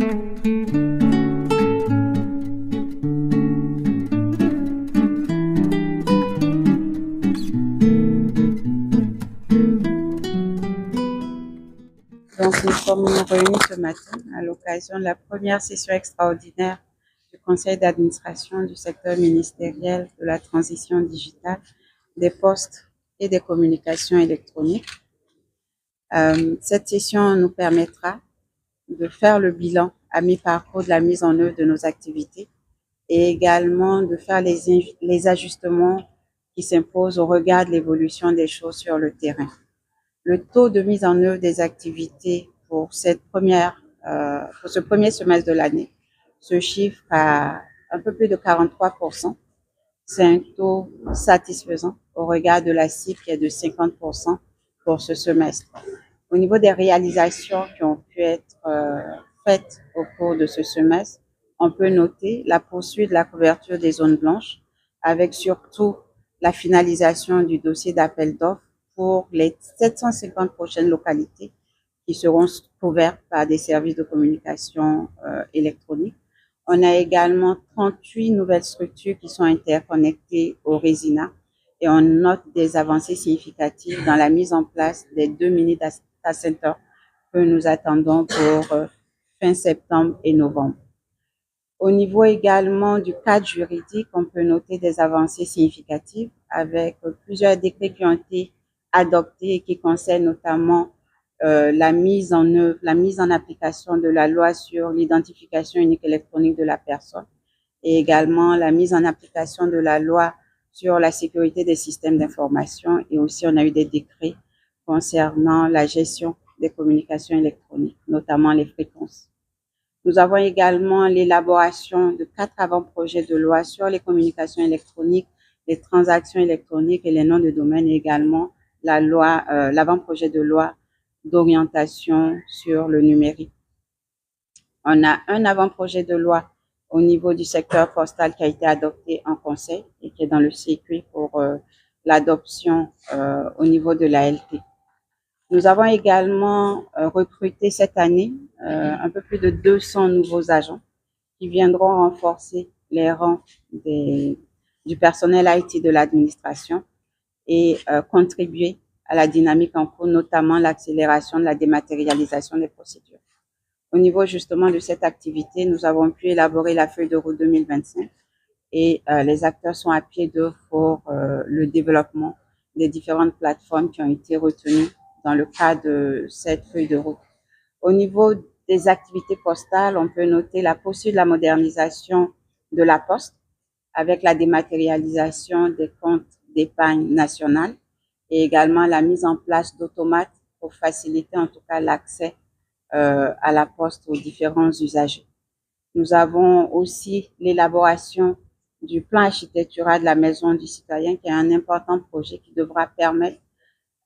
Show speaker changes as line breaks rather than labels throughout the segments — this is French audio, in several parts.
Donc, nous sommes réunis ce matin à l'occasion de la première session extraordinaire du Conseil d'administration du secteur ministériel de la transition digitale, des postes et des communications électroniques. Cette session nous permettra de faire le bilan à mi-parcours de la mise en œuvre de nos activités et également de faire les ajustements qui s'imposent au regard de l'évolution des choses sur le terrain. Le taux de mise en œuvre des activités pour ce premier semestre de l'année se chiffre à un peu plus de 43%. C'est un taux satisfaisant au regard de la cible qui est de 50% pour ce semestre. Au niveau des réalisations qui ont pu être faites au cours de ce semestre, on peut noter la poursuite de la couverture des zones blanches, avec surtout la finalisation du dossier d'appel d'offres pour les 750 prochaines localités qui seront couvertes par des services de communication électronique. On a également 38 nouvelles structures qui sont interconnectées au Résina et on note des avancées significatives dans la mise en place des 2 mini data centers que nous attendons pour fin septembre et novembre. Au niveau également du cadre juridique, on peut noter des avancées significatives avec plusieurs décrets qui ont été adoptés et qui concernent notamment la mise en application de la loi sur l'identification unique électronique de la personne et également la mise en application de la loi sur la sécurité des systèmes d'information, et aussi on a eu des décrets concernant la gestion des communications électroniques, notamment les fréquences. Nous avons également l'élaboration de 4 avant-projets de loi sur les communications électroniques, les transactions électroniques et les noms de domaine, et également l'avant-projet de loi d'orientation sur le numérique. On a un avant-projet de loi au niveau du secteur postal qui a été adopté en conseil et qui est dans le circuit pour l'adoption au niveau de la LT. Nous avons également recruté cette année un peu plus de 200 nouveaux agents qui viendront renforcer les rangs du personnel IT de l'administration et contribuer à la dynamique en cours, notamment l'accélération de la dématérialisation des procédures. Au niveau justement de cette activité, nous avons pu élaborer la feuille de route 2025 et les acteurs sont à pied d'œuvre pour le développement des différentes plateformes qui ont été retenues dans le cadre de cette feuille de route. Au niveau des activités postales, on peut noter la poursuite de la modernisation de la Poste avec la dématérialisation des comptes d'épargne nationale et également la mise en place d'automates pour faciliter en tout cas l'accès à la Poste aux différents usagers. Nous avons aussi l'élaboration du plan architectural de la Maison du Citoyen, qui est un important projet qui devra permettre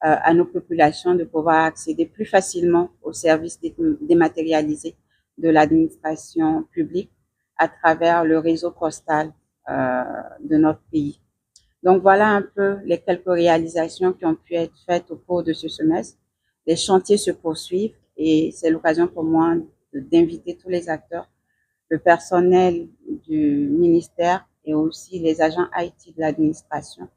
à nos populations de pouvoir accéder plus facilement aux services dématérialisés de l'administration publique à travers le réseau postal de notre pays. Donc voilà un peu les quelques réalisations qui ont pu être faites au cours de ce semestre. Les chantiers se poursuivent et c'est l'occasion pour moi d'inviter tous les acteurs, le personnel du ministère et aussi les agents IT de l'administration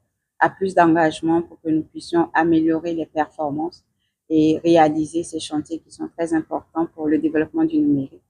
à plus d'engagement pour que nous puissions améliorer les performances et réaliser ces chantiers qui sont très importants pour le développement du numérique